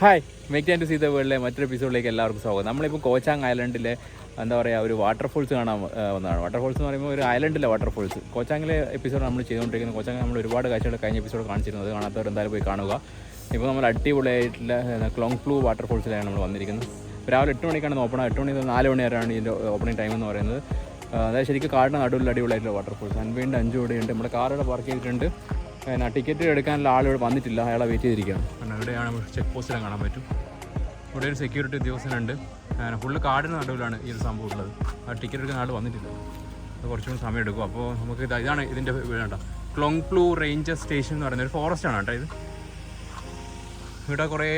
Hi, make time to see the വേൾഡിലെ മറ്റൊരു എപ്പിസോഡിലേക്ക് എല്ലാവർക്കും സ്വാഗതം. നമ്മളിപ്പോൾ കോച്ചാങ് ഐലൻഡിലെ എന്താ പറയുക ഒരു വാട്ടർഫോൾസ് കാണാൻ വന്നതാണ്. വാട്ടർഫോൾസ് എന്ന് പറയുമ്പോൾ ഒരു ഐലൻഡിലെ വാട്ടർഫോൾസ്. കോച്ചാങ്ങിലെ എപ്പിസോഡ് നമ്മൾ ചെയ്തുകൊണ്ടിരിക്കുന്നത്. കോച്ചാങ് നമ്മൾ ഒരുപാട് കാഴ്ചകൾ കഴിഞ്ഞ എപ്പിസോഡ് കാണിച്ചിരുന്നത്. കാണാത്തവർ എന്തായാലും പോയി കാണുക. ഇപ്പോൾ നമ്മൾ അടിപൊളിയായിട്ടുള്ള ക്ലോങ് ഫ്ലൂ വാട്ടർഫോൾസിലാണ് നമ്മൾ വന്നിരിക്കുന്നത്. രാവിലെ 8 മണിക്കാണ് ഓപ്പൺ. 8 മണി മുതൽ 4 മണി വരെയാണ് ഇതിൻ്റെ ഓപ്പണിംഗ് ടൈം എന്ന് പറയുന്നത്. അതായത് ശരിക്കും കാടിന് നടുവിൽ അടിപൊളിയായിട്ടുള്ള വാട്ടർഫോൾസ്. 5 കൂടെയുണ്ട്. നമ്മുടെ കാറോടെ പാർക്ക് ചെയ്തിട്ടുണ്ട്. ടിക്കറ്റ് എടുക്കാനുള്ള ആളിവിടെ വന്നിട്ടില്ല, അയാളെ വെയിറ്റ് ചെയ്തിരിക്കുകയാണ്. കാരണം ഇവിടെയാണ് ചെക്ക് പോസ്റ്റിലും കാണാൻ പറ്റും. ഇവിടെ ഒരു സെക്യൂരിറ്റി ഉദ്യോഗസ്ഥനുണ്ട്. ഫുള്ള് കാടിന് നടുവിലാണ് ഈ ഒരു സംഭവം ഉള്ളത്. ആ ടിക്കറ്റ് എടുക്കാൻ ആൾ വന്നിട്ടില്ല, അത് കുറച്ചുകൂടി സമയം എടുക്കും. അപ്പോൾ നമുക്ക് ഇതാണ് ഇതിൻ്റെ വേണ്ട ക്ലോങ് ഫ്ലൂ റേഞ്ചർ സ്റ്റേഷൻ എന്ന് പറയുന്ന ഒരു ഫോറസ്റ്റാണ് കേട്ടോ ഇത്. ഇവിടെ കുറേ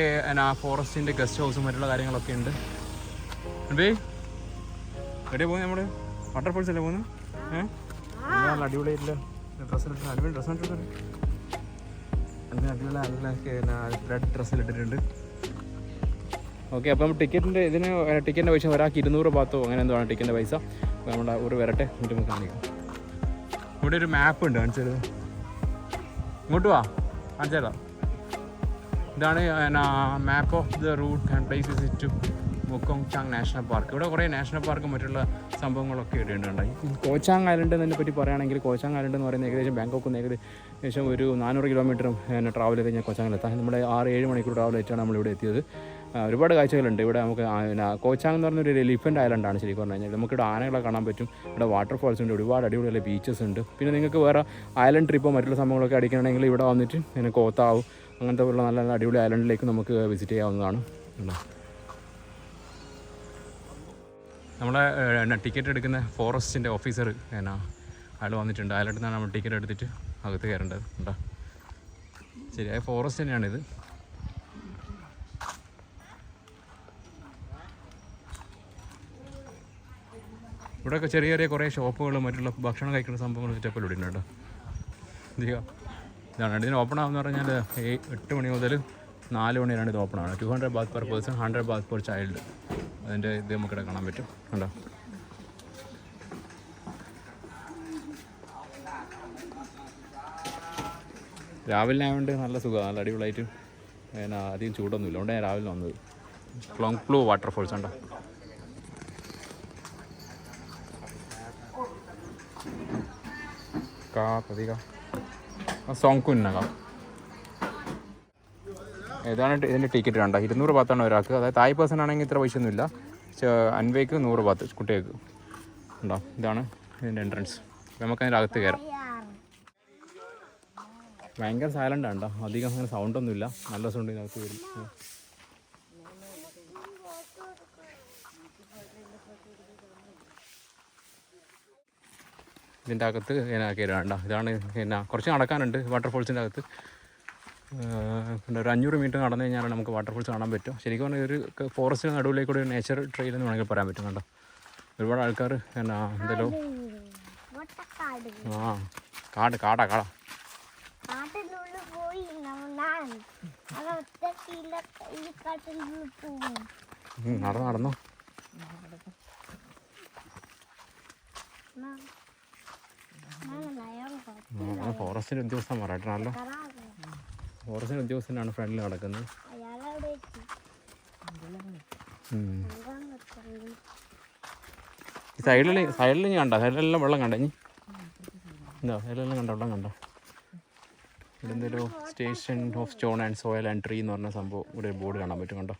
ഫോറസ്റ്റിൻ്റെ ഗസ്റ്റ് ഹൗസും മറ്റുള്ള കാര്യങ്ങളൊക്കെ ഉണ്ട്. എവിടെയാണ് പോകുന്നത്? നമ്മൾ വാട്ടർഫോൾസ് അല്ലേ പോകുന്നത്? അടിപൊളിയായിട്ടില്ല ഡ്രസ്സിലിട്ട് അടിപൊളി ഡ്രസ്സിലിട്ടിട്ടുണ്ട്. അടിപൊളി റെഡ് ഡ്രസ്സിലിട്ടിട്ടുണ്ട്. ഓക്കെ, അപ്പം ടിക്കറ്റിൻ്റെ പൈസ ഒരാൾക്ക് 200 ബാത്തോ അങ്ങനെ എന്തോ ആണ് ടിക്കറ്റിൻ്റെ പൈസ. നമ്മുടെ ഒരു വരട്ടെ എന്നിട്ട് നമുക്ക് കാണിക്കാം. ഇവിടെ ഒരു മാപ്പ് ഉണ്ട്, കാണിച്ചത്. ഇങ്ങോട്ട് വാ, കാണിച്ചേരാം. ഇതാണ് map of the route and place visit to Mu Ko Chang national park. ഇവിടെ കുറേ നാഷണൽ പാർക്കും മറ്റുള്ള സംഭവങ്ങളൊക്കെ ഇടേണ്ടതുണ്ടായി. കോച്ചാങ് ഐലൻഡ് എന്നതിനെ പറ്റി പറയുകയാണെങ്കിൽ കോച്ചാങ് ഐലൻഡ് എന്ന് പറയുന്നത് ഏകദേശം ബാങ്കോക്കിൽ നിന്ന് ഏകദേശം ഒരു 400 കിലോമീറ്ററും ട്രാവൽ ചെയ്ത് കഴിഞ്ഞാൽ കോച്ചാങ്ങിലെത്താൻ. നമ്മുടെ 6-7 മണിക്കൂർ ട്രാവൽ ആയിട്ടാണ് നമ്മളിവിടെ എത്തിയത്. ഒരുപാട് കാഴ്ചകളുണ്ട് ഇവിടെ. നമുക്ക് കോച്ചാങ് എന്ന് പറഞ്ഞൊരു എലിഫൻ്റ് ഐലൻഡാണ് ശരിക്കും പറഞ്ഞു കഴിഞ്ഞാൽ. നമുക്കിവിടെ ആനകളെ കാണാൻ പറ്റും. ഇവിടെ വാട്ടർഫോൾസ് ഉണ്ട്, ഒരുപാട് അടിപൊളിയുള്ള ബീച്ചസ് ഉണ്ട്. പിന്നെ നിങ്ങൾക്ക് വേറെ ഐലൻഡ് ട്രിപ്പോ മറ്റുള്ള സംഭവങ്ങളൊക്കെ അടിക്കണമെങ്കിൽ ഇവിടെ വന്നിട്ട് കോത്താവും അങ്ങനത്തെ ഉള്ള നല്ല നല്ല അടിപൊളി ഐലൻഡിലേക്ക് നമുക്ക് വിസിറ്റ് ചെയ്യാവുന്നതാണ്. നമ്മളെ ടിക്കറ്റ് എടുക്കുന്ന ഫോറസ്റ്റിൻ്റെ ഓഫീസർ അയാൾ വന്നിട്ടുണ്ട്. അയാളുടെ നിന്നാണ് നമ്മൾ ടിക്കറ്റ് എടുത്തിട്ട് അകത്ത് കയറേണ്ടത്. ഉണ്ടോ, ശരിയായ ഫോറസ്റ്റ് തന്നെയാണിത്. ഇവിടെയൊക്കെ ചെറിയ ചെറിയ കുറേ ഷോപ്പുകളും മറ്റുള്ള ഭക്ഷണം കഴിക്കുന്ന സംഭവങ്ങൾ സ്റ്റെപ്പിൽ ഇവിടെ ഉണ്ട് കേട്ടോ. ഇതാണ് ഇതിന് ഓപ്പൺ ആകുമെന്ന് പറഞ്ഞാൽ 8 മണി മുതൽ 4 മണി വരെയാണ് ഇത് ഓപ്പൺ ആണ്. 200 baht per person, 100 baht per child. അതിൻ്റെ ഇത് നമുക്കിവിടെ കാണാൻ പറ്റും. കണ്ടോ, രാവിലെ ആയതുകൊണ്ട് നല്ല സുഖമാണ്, നല്ല അടിപൊളിയായിട്ട്. അധികം ചൂടൊന്നുമില്ല, അതുകൊണ്ട് ഞാൻ രാവിലെ വന്നത്. ക്ലോങ് ഫ്ലൂ വാട്ടർഫോൾസ് ഉണ്ടോ. സോങ്കുന്നക ഏതാണ് ഇതിൻ്റെ ടിക്കറ്റ് കണ്ട 200 ബാത്താണ് ഒരാൾക്ക്. അതായത് തായ് പേഴ്സൺ ആണെങ്കിൽ ഇത്ര പൈസ ഒന്നുമില്ല. അൻവേക്ക് 100 ബാത്ത് കുട്ടികൾക്ക് ഉണ്ടോ. ഇതാണ് ഇതിൻ്റെ എൻട്രൻസ്. നമുക്കതിൻ്റെ അകത്ത് കയറാം. ഭയങ്കര സൈലൻ്റ് ആണ് കേട്ടോ, അധികം അങ്ങനെ സൗണ്ടൊന്നുമില്ല. നല്ല സൗണ്ട് ഇതിനകത്ത് വരും. ഇതിൻ്റെ അകത്ത് കയറാണ്ട. ഇതാണ് കുറച്ച് നടക്കാനുണ്ട് വാട്ടർഫോൾസിൻ്റെ അകത്ത്. പിന്നെ ഒരു 500 മീറ്റർ നടന്നു കഴിഞ്ഞാൽ നമുക്ക് വാട്ടർഫോൾസ് കാണാൻ പറ്റും. ശരിക്കും പറഞ്ഞാൽ ഒരു ഫോറസ്റ്റിന് നടുവിലേക്കൂടെ ഒരു നേച്ചർ ട്രെയിൽ എന്ന് വേണമെങ്കിൽ പറയാൻ പറ്റും. കണ്ടോ, ഒരുപാട് ആൾക്കാർ എന്തല്ലോ കാടാ നടന്നോ. ഫോറസ്റ്റിൻ്റെ ഉദ്യോഗസ്ഥൻ പറയട്ടല്ലോ. ഫോറസ്റ്റിൻ്റെ ഉദ്യോഗസ്ഥനാണ് ഫ്രണ്ടിൽ നടക്കുന്നത്. സൈഡിൽ ഞാൻ കണ്ട, സൈഡിലെല്ലാം വെള്ളം കണ്ട. എന്താ സൈഡിലെല്ലാം കണ്ട വെള്ളം കണ്ട. ഇവിടെ എന്തൊരു station of stone and soil and tree എന്ന് പറഞ്ഞ സംഭവം ഇവിടെ ഒരു ബോർഡ് കാണാൻ പറ്റും. കണ്ടോ,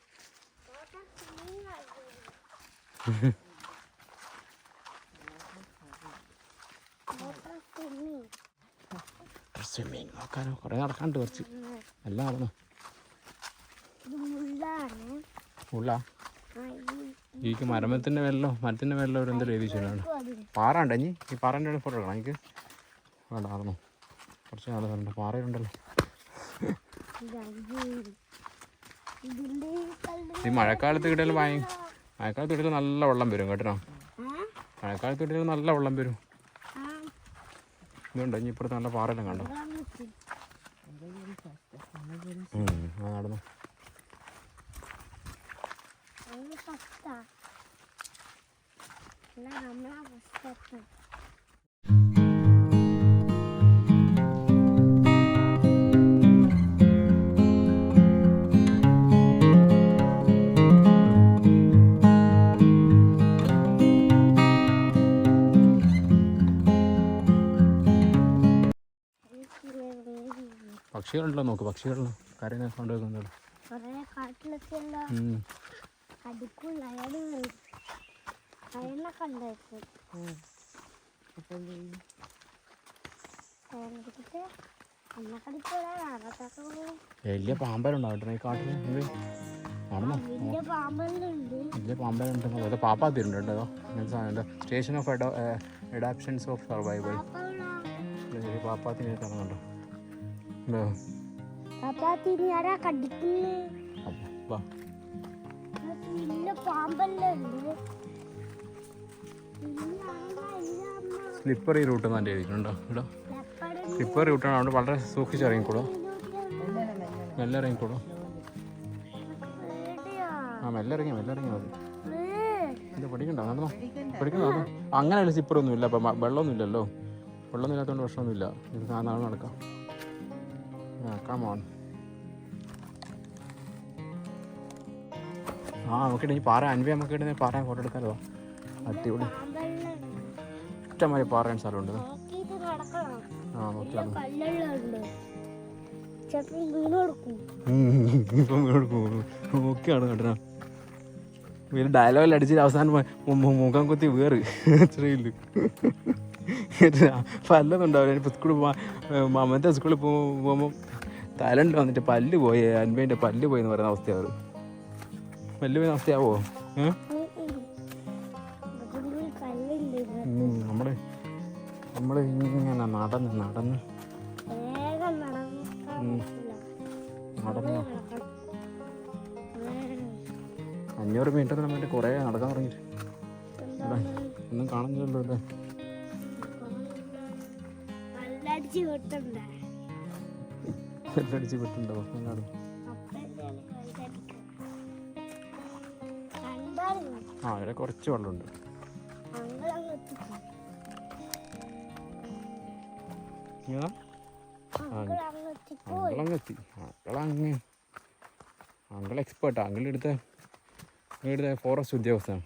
സ്വിമ്മിങ് നോക്കാനോ കുറേ നടക്കാണ്ട് കുറച്ച്. എല്ലാം നടന്നു. ഉള്ള ഈ മരത്തിൻ്റെ മേലിലോ ഒരു എന്തെങ്കിലും എഴുതി വെച്ചാണ്. പാറ ഉണ്ട്. ഈ പാറേൻ്റെ ഫോട്ടോ എടുക്കണം എനിക്ക്. വേണ്ട, നടന്നു കുറച്ച് നടന്നുണ്ട്. പാറയുണ്ടല്ലോ. ഈ മഴക്കാലത്ത് കിട്ടിയാലും നല്ല വെള്ളം വരും കേട്ടോ. മഴക്കാലത്ത് കിട്ടിയാലും നല്ല വെള്ളം വരും. ഇതുണ്ട് ഇനി ഇപ്പുറത്ത് നല്ല പാറയെല്ലാം കണ്ടോ. നടന്നു. പക്ഷികളുണ്ടല്ലോ നോക്ക്, പക്ഷികളിൽ കരനെ കൊണ്ടുവെക്കുന്നുണ്ടല്ലോ. വലിയ പാമ്പലുണ്ടാവട്ടെ ഈ കാട്ടിൽ. നടന്നോ? വലിയ പാമ്പലുണ്ട്. അതൊക്കെ പാപ്പാത്തിരുണ്ട് കേട്ടോ. അങ്ങനത്തെ സാധനം station of adaptions of survival. പാപ്പാത്തിന് കാണുന്നുണ്ടോ? സ്ലിപ്പറി റൂട്ട് തന്നെ എഴുതിയിട്ടുണ്ടോ ഇവിടെ? സ്ലിപ്പറി റൂട്ടാണ്. അവിടെ വളരെ സൂക്ഷിച്ചിറങ്ങിക്കൂടോ, മെല്ലെ ഇറങ്ങിക്കൂടോ. മെല്ലെ ഇറങ്ങി മതി. ഇത് പഠിക്കണ്ട, നടന്നോ? പഠിക്കണോ? അങ്ങനെയല്ല, സ്ലിപ്പറൊന്നും ഇല്ല. അപ്പം വെള്ളമൊന്നും ഇല്ലല്ലോ. വെള്ളമൊന്നും ഇല്ലാത്തതുകൊണ്ട് പ്രശ്നമൊന്നുമില്ല. ഇത് നാളെ നടക്കാം. കമോൺ. നോക്കിയിട്ട് ഈ പാറ അൻവി നമുക്ക് ഇടുന്ന പാറ ഫോട്ടോ എടുക്കാലോ. അടിപൊളി ഇഷ്ടംമാതിരി പാറയാണ് സ്ഥലമുണ്ട്. ഓക്കെയാണ് കേട്ടോ. പിന്നെ ഡയലോഗിൽ അടിച്ചിട്ട് അവസാനം മുഖം കുത്തി വേറ് ഇത്രയില്ല. പല്ലൊന്നുണ്ടാവില്ല. ഇപ്പോൾ സ്കൂളിൽ മമത്തെ സ്കൂളിൽ പോകുമ്പോൾ തായ്ലൻഡിൽ വന്നിട്ട് പല്ല് പോയി, അൻപേൻ്റെ പല്ല് പോയി എന്ന് പറയുന്ന അവസ്ഥയാണ്. പല്ല് പോയ അവസ്ഥയാവോ? നമ്മൾ ഇങ്ങനെ നടന്ന് 500 മീറ്റർ നമ്മളുടെ കുറേ നടക്കാൻ തുടങ്ങിയിട്ട് ഒന്നും കാണുന്നില്ലല്ലോ അല്ലേ? അടിച്ച് വിട്ടുണ്ടോ? ഇവിടെ കുറച്ച് വെള്ളമുണ്ട്. അങ്കിൾ എക്സ്പേർട്ടാ. അങ്കിളെടുത്ത ഫോറസ്റ്റ് ഉദ്യോഗസ്ഥനാണ്.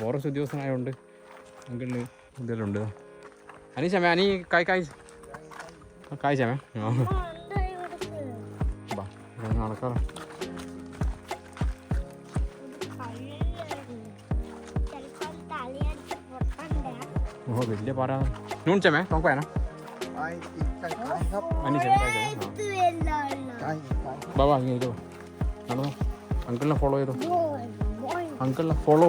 ഫോറസ്റ്റ് ഉദ്യോഗസ്ഥനായതുകൊണ്ട് അങ്കിളിന് ഇതെല്ലാം ഉണ്ട്. അനീശമേ, അനീ കായ്ച്ചമേ നടക്കാറോ? വലിയ പാറ നൂൺച്ചമേ നോക്ക് വേണം. ബാബാ ഇങ്ങോ നടന്നോ. അങ്കിളിനെ ഫോളോ ചെയ്തോ. അങ്കിളിനെ ഫോളോ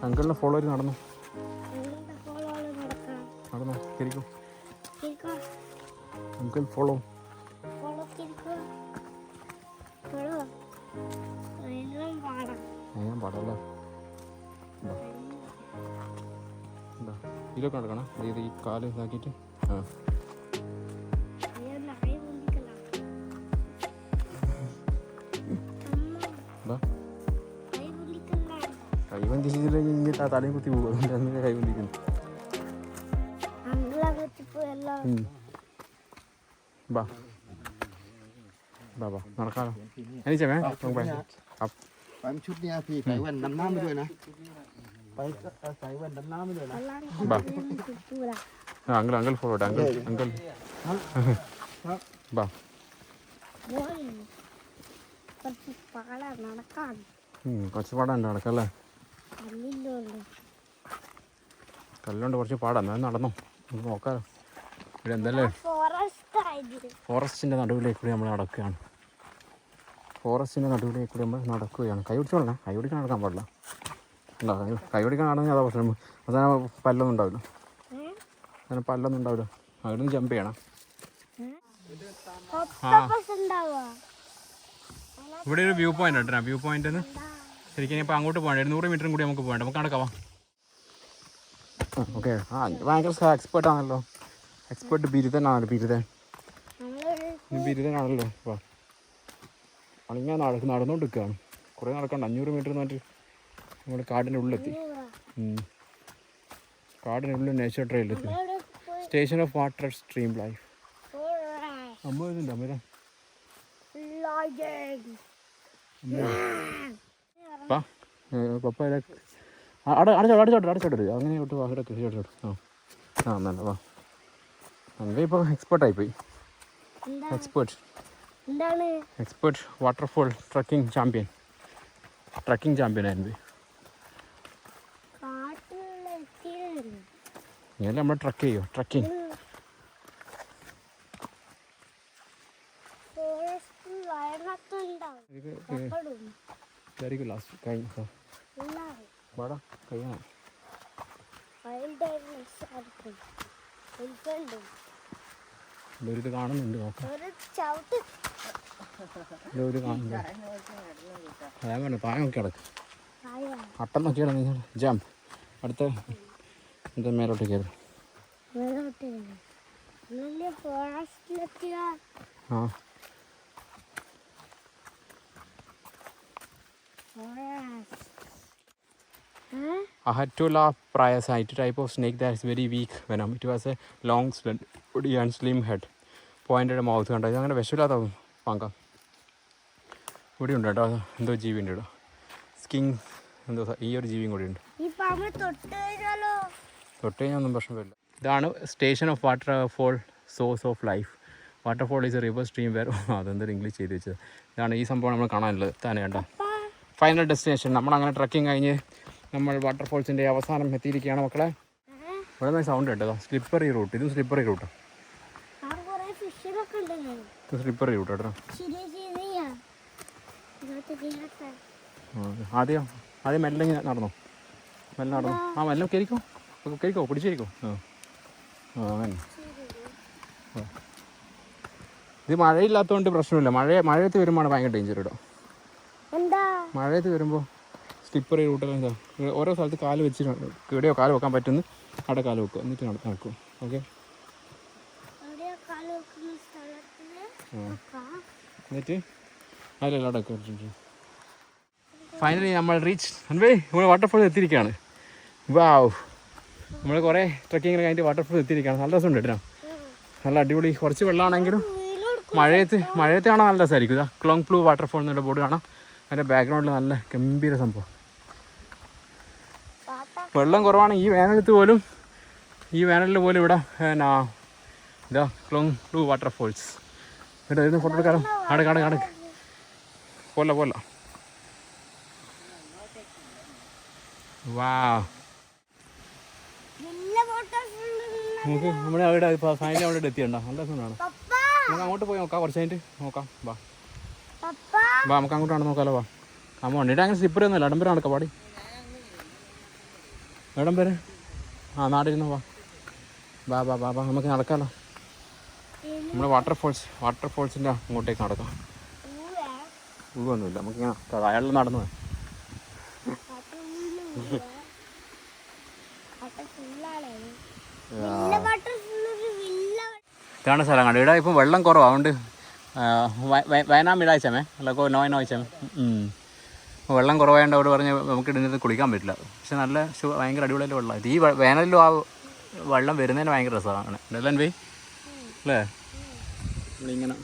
അങ്കിളിനെ ഫോളോ ചെയ്ത് നടന്നു ശരിക്കും. Uncle follow. ഞാൻ പാടല്ലേ ഇതിലൊക്കെ നടക്കണം. ഈ കാല് ഇതാക്കിയിട്ട് കൈവന്തിച്ചില്ലെങ്കിൽ ഇനി തലയും കുത്തി പോകും. അതുകൊണ്ട് അങ്ങനെ കൈവന്തിക്കുന്നു. ബാബാ നടക്കാലോ. എനിച്ചമേชุดนี้พี่ใส่แว่นดำน้ำไปด้วยนะใส่แว่นดำน้ำไปด้วยนะอังเกิลഫോളോ അങ്കിൾ ബാ. കുറച്ച് പാടാണ്ട് നടക്കല്ലേ? കല്ലുണ്ട്, കുറച്ച് പാടാ. എന്നാലും നടന്നോ, നോക്കാലോ. ഇവിടെ എന്തല്ലേ ഫോറസ്റ്റിൻ്റെ നടുവിലേക്ക് നമ്മൾ നടക്കുകയാണ്. നമ്മൾ നടക്കുകയാണ്. കൈ പിടിച്ചോളണേ. കൈ പിടിക്കാൻ നടക്കാൻ പാടില്ല. കൈ പിടിക്കാൻ നടന്നെങ്കിൽ അതാ പ്രശ്നം. അതാണ് പല്ലൊന്നും ഉണ്ടാവില്ല. അവിടെ നിന്ന് ജമ്പ് ചെയ്യണം. ഇവിടെ ഒരു വ്യൂ പോയിന്റ് ഉണ്ട്. വ്യൂ പോയിന്റിന് ശരിക്കും ഇപ്പോൾ അങ്ങോട്ട് പോകണ്ട. 100 മീറ്ററും കൂടി നമുക്ക് പോകണ്ട. നമുക്ക് നടക്കാം. ഓക്കെ. ഭയങ്കര എക്സ്പേർട്ടാണല്ലോ. എക്സ്പേർട്ട് ബിരുദനാണല്ലോ. അപ്പോൾ അണിങ്ങനെ നടന്നുകൊണ്ടിരിക്കുകയാണ്. കുറേ നടക്കണ്ട. 500 മീറ്റർ എന്ന് പറഞ്ഞിട്ട് നമ്മൾ കാടിൻ്റെ ഉള്ളിലെത്തി. കാടിനുള്ളിൽ നേച്ചർ ട്രെയിലെത്തി. Station of water stream life. അമ്മ ഇതുണ്ട്. അമ്മ പപ്പ അടച്ചോട്ട് അങ്ങനെ വിട്ട് വാ ഇവിടെ ചോട്ട് ആ നല്ല വാ അങ്ങനെ ഇപ്പോൾ എക്സ്പേർട്ടായിപ്പോയി. എക്സ്പേർട്ട് വാട്ടർഫോൾ ട്രക്കിംഗ് ചാമ്പ്യൻ ആയിരുന്നു. ഇങ്ങനെ നമ്മൾ ട്രക്കിങ് ലാസ്റ്റ് കഴിയണം. ഇത് കാണുന്നുണ്ട് നോക്കാം. അതാണ് താഴെ നോക്കി കിടക്ക്. അട്ടം നോക്കി കിടന്ന് ജാമ്പ് അടുത്ത എന്താ മേലോട്ട് കയറി. ആ Ahatula priasite, type of snake that is very weak venom. It was a long body and slim head, pointed mouth. കണ്ടോ ഇതങ്ങനെ വിഷമില്ലാത്ത പാങ്ക. ഇവിടെ ഉണ്ട് കേട്ടോ, എന്തോ ജീവി ഉണ്ട് കേട്ടോ, സ്കിങ് എന്തോ ഈ ഒരു ജീവിയും കൂടി ഉണ്ട്. തൊട്ട് കഴിഞ്ഞാൽ ഒന്നും പ്രശ്നമില്ല. ഇതാണ് station of waterfall source of life. Waterfall is a river stream where. അതെന്തൊരു ഇംഗ്ലീഷ് ചെയ്ത് വെച്ചത്. ഇതാണ് ഈ സംഭവം നമ്മൾ കാണാനുള്ളത് തന്നെ കേട്ടോ. Final destination. നമ്മളങ്ങനെ ട്രക്കിങ് കഴിഞ്ഞ് നമ്മൾ വാട്ടർഫോൾസിൻ്റെ അവസാനം എത്തിയിരിക്കുകയാണ് മക്കളെ. ഇവിടെ നിന്ന് സൗണ്ട് കേട്ടോ. Slippery route. ഇതും സ്ലിപ്പറി റൂട്ടാണ്. സ്ലിപ്പറി റൂട്ട് കേട്ടോ. ആദ്യം മെല്ലെ നടന്നോ. ആ മെല്ലെ കയറിക്കോ പിടിച്ചിരിക്കോ. അങ്ങനെ ഇത് മഴയില്ലാത്തതുകൊണ്ട് പ്രശ്നമില്ല. മഴയത്ത് വരുമ്പോഴാണ് ഭയങ്കര ഡേഞ്ചർ കേട്ടോ. മഴയത്ത് വരുമ്പോൾ സ്ലിപ്പറി റൂട്ടെല്ലാം ഇതാ. ഓരോ സ്ഥലത്ത് കാല് വെച്ചിട്ട് എവിടെയോ കാല് വെക്കാൻ പറ്റുന്നു അവിടെ കാല് വെക്കുക, എന്നിട്ട് നടക്കും. ഓക്കെ, എന്നിട്ട് അതിലെല്ലാം അവിടെ വെച്ചിട്ടുണ്ട്. ഫൈനലി നമ്മൾ നമ്മൾ വാട്ടർഫോൾ എത്തിയിരിക്കുകയാണ്. വാവ്, നമ്മൾ കുറേ ട്രക്കിങ്ങിൽ കഴിഞ്ഞിട്ട് വാട്ടർഫോൾ എത്തിയിരിക്കുകയാണ്. നല്ല രസമുണ്ട് കേട്ടോ, നല്ല അടിപൊളി. കുറച്ച് വെള്ളമാണെങ്കിലും മഴയത്ത് കാണാൻ നല്ല രസമായിരിക്കും. ഇതാ ക്ലോങ് പ്ലൂ വാട്ടർഫോൾ എന്നുള്ള ബോർഡ് കാണാം. അതിൻ്റെ ബാക്ക്ഗ്രൗണ്ടിൽ നല്ല ഗംഭീര സംഭവം. വെള്ളം കുറവാണ് ഈ വേനലിൽ പോലും ഇവിടെ ഇതാ ക്ലോങ് പ്ലൂ വാട്ടർഫോൾസ്. കേട്ടോ, ഇതിന് ഫോട്ടോ എടുക്കാലോ. കാട് പോലെ വാ. നമുക്ക് നമ്മുടെ അവിടെ ഫൈനലി അവിടെ എത്തിയുണ്ടോ. നല്ല രസമാണ്. നമുക്ക് അങ്ങോട്ട് പോയി നോക്കാം, കുറച്ച് കഴിഞ്ഞിട്ട് നോക്കാം. വാ നമുക്ക് അങ്ങോട്ടാണ് നോക്കാമല്ലോ. വാ അമ്മ വണ്ടിയിട്ട് അങ്ങനെ സ്ലിപ്പർ ഒന്നുമില്ല. ഇടം വരെ നടക്കാം. പാടി ഇടം വരെ നാടിരുന്നു. വാ നമുക്ക് നടക്കാമല്ലോ. നമ്മൾ വാട്ടർഫോൾസിൻ്റെ അങ്ങോട്ടേക്ക് നടക്കാം. ഒന്നുമില്ല, നമുക്കിങ്ങനെ അയാളിൽ നടന്നു. ഇതാണ് സ്ഥലം കണ്ടു. ഇവിടെ ഇപ്പം വെള്ളം കുറവാണ്. അതുകൊണ്ട് വയനാട് ഇടാച്ചമേ അല്ല നോയച്ചമേ വെള്ളം കുറവായതുകൊണ്ട് അവിടെ പറഞ്ഞ് നമുക്ക് ഇടുന്നത് കുളിക്കാൻ പറ്റില്ല. പക്ഷെ നല്ല ഭയങ്കര അടിപൊളിയായിട്ട് വെള്ളം. ഈ വേനലിലും ആ വെള്ളം വരുന്നതിന് ഭയങ്കര രസമാണ്. എല്ലാം പോയി അല്ലേ. നമ്മളിങ്ങനെ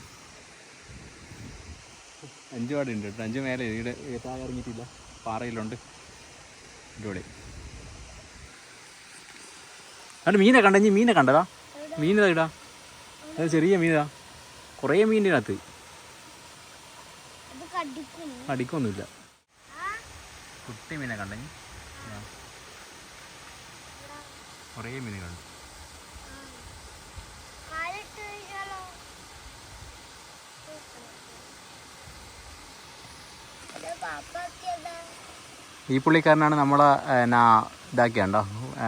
5 പാടുണ്ട് കേട്ടോ. 5 മേലെ ഇവിടെ താഴെ ഇറങ്ങിയിട്ടില്ല, പാറയിലുണ്ട്. അടിപൊളി. അതുകൊണ്ട് മീനെ കണ്ടതാ. മീനിതാ ഇടാ, അത് ചെറിയ മീനാ. കുറേ മീനിനകത്ത് അടിക്കൊന്നുമില്ല. കുട്ടി മീനെ കണ്ടെങ്കിൽ കുറേ മീനുകളുണ്ട്. ഈ പുള്ളിക്കാരനാണ് നമ്മളെ ഇതാക്കിയാണ്ടോ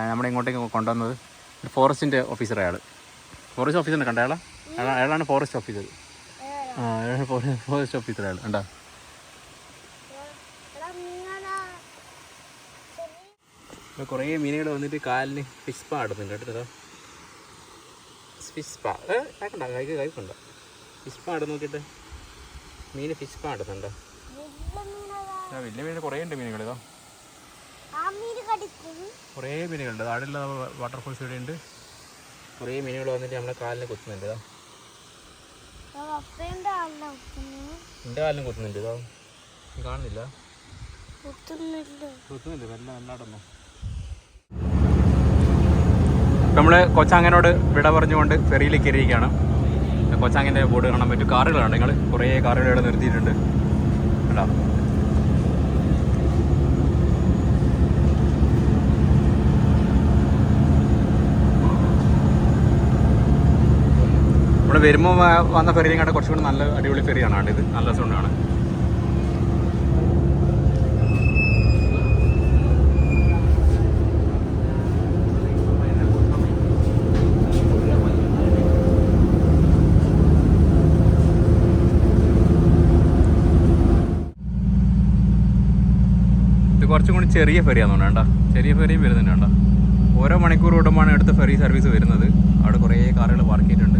നമ്മുടെ ഇങ്ങോട്ടേക്ക് കൊണ്ടുവന്നത്. ഫോറസ്റ്റിൻ്റെ ഓഫീസർ. ഫോറസ്റ്റ് ഓഫീസറിനെ കണ്ട അയാളാണ് ഫോറസ്റ്റ് ഓഫീസർ. അയാളാണ് ഫോറസ്റ്റ് ഓഫീസർ. അയാൾ കണ്ടോ. കുറേ മീനുകൾ വന്നിട്ട് കാലിന് ഫിഷ് സ്പാ ഇടുന്നുണ്ട്. കേട്ടോ, ഫിഷ് സ്പാ കണ്ട കൈക്കുണ്ടോ. ഫിഷ് സ്പാ ഇടുന്ന് നോക്കിയിട്ട് മീൻ ഫിഷ് സ്പാ ഇടുന്നുണ്ടോ. വലിയ മീൻ കുറേ ഉണ്ട്. മീനുകൾ ഇതോ കുറേ മീനുകളുണ്ട്. താഴെയുള്ള വാട്ടർഫോൾസ് ഇവിടെ ഉണ്ട്. കുറേ മീനുകൾ വന്നിട്ട് നമ്മളെ കാലിന് കുത്തുന്നുണ്ട്. ഇതാ എൻ്റെ കാലിനും കുത്തുന്നുണ്ട്. ഇതാ കാണുന്നില്ല, കുത്തുന്നില്ല. വെള്ളം എല്ലാടന്നോ. നമ്മൾ കൊച്ചാങ്ങനോട് വിട പറഞ്ഞുകൊണ്ട് ഫെറിയിൽ കയറിയിരിക്കുകയാണ്. കൊച്ചാങ്ങിൻ്റെ ബോർഡ് കാണാൻ പറ്റും. കാറുകളാണ്, നിങ്ങൾ കുറേ കാറുകൾ ഇവിടെ നിർത്തിയിട്ടുണ്ട് കേട്ടോ. ഇവിടെ വരുമ്പോൾ വന്ന ഫെറിയും കണ്ട കുറച്ചുകൂടി നല്ല അടിപൊളി ഫെറിയാണ് ഇത്. നല്ല രസമുണ്ടാണ്. കുറച്ചും കൂടി ചെറിയ ഫെറിയാണെന്ന് തോന്നുന്നു കേട്ടോ. ചെറിയ ഫെറിയും വരുന്നുണ്ട് കേട്ടോ. ഓരോ മണിക്കൂർ കൂടുമ്പോഴാണ് അടുത്ത ഫെറി സർവീസ് വരുന്നത്. അവിടെ കുറേ കാറുകൾ പാർക്ക് ചെയ്തിട്ടുണ്ട്.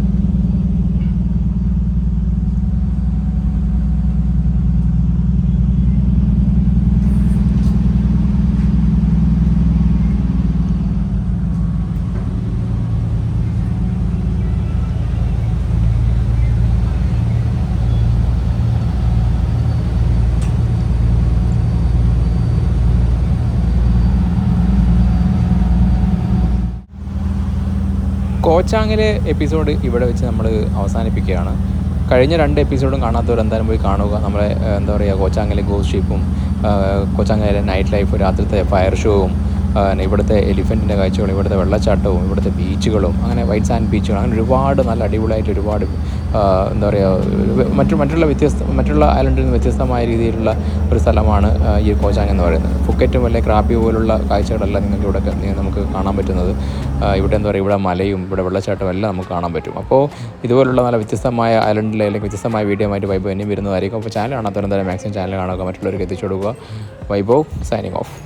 കോച്ചാങ്ങിലെ എപ്പിസോഡ് ഇവിടെ വെച്ച് നമ്മൾ അവസാനിപ്പിക്കുകയാണ്. കഴിഞ്ഞ 2 എപ്പിസോഡും കാണാത്തവർ എന്തായാലും പോയി കാണുക. നമ്മളെ എന്താ പറയുക, കോച്ചാങ്ങിലെ ഗോസ്റ്റ് ഷിപ്പും കോച്ചാങ്ങിലെ നൈറ്റ് ലൈഫ്, രാത്രിത്തെ ഫയർ ഷോവും, ഇവിടുത്തെ എലിഫൻറ്റിൻ്റെ കാഴ്ചകളും, ഇവിടുത്തെ വെള്ളച്ചാട്ടവും, ഇവിടുത്തെ ബീച്ചുകളും, അങ്ങനെ വൈറ്റ് സാൻഡ് ബീച്ചുകളും, അങ്ങനെ ഒരുപാട് നല്ല അടിപൊളിയായിട്ട് ഒരുപാട് എന്താ പറയുക, മറ്റുള്ള ഐലൻഡിൽ നിന്ന് വ്യത്യസ്തമായ രീതിയിലുള്ള ഒരു സ്ഥലമാണ് ഈ കോച്ചാങ് എന്ന് പറയുന്നത്. ഫുക്കറ്റും അല്ലെങ്കിൽ ക്രാപ്പി പോലുള്ള കാഴ്ചകളെല്ലാം നിങ്ങൾക്ക് ഇവിടെ നമുക്ക് കാണാൻ പറ്റുന്നത്. ഇവിടെ എന്താ പറയുക, ഇവിടെ മലയും ഇവിടെ വെള്ളച്ചാട്ടവും എല്ലാം നമുക്ക് കാണാൻ പറ്റും. അപ്പോൾ ഇതുപോലുള്ള നല്ല വ്യത്യസ്തമായ ഐലൻഡിലെ അല്ലെങ്കിൽ വ്യത്യസ്തമായ വീഡിയോ ആയിട്ട് വൈഭവ് എന്നും വരുന്നതായിരിക്കും. അപ്പോൾ ചാനൽ കാണാത്തവരെന്തായാലും മാക്സിമം ചാനൽ കാണുക, മറ്റുള്ളവർക്ക് എത്തിച്ചു കൊടുക്കുക. Vaibhav signing off.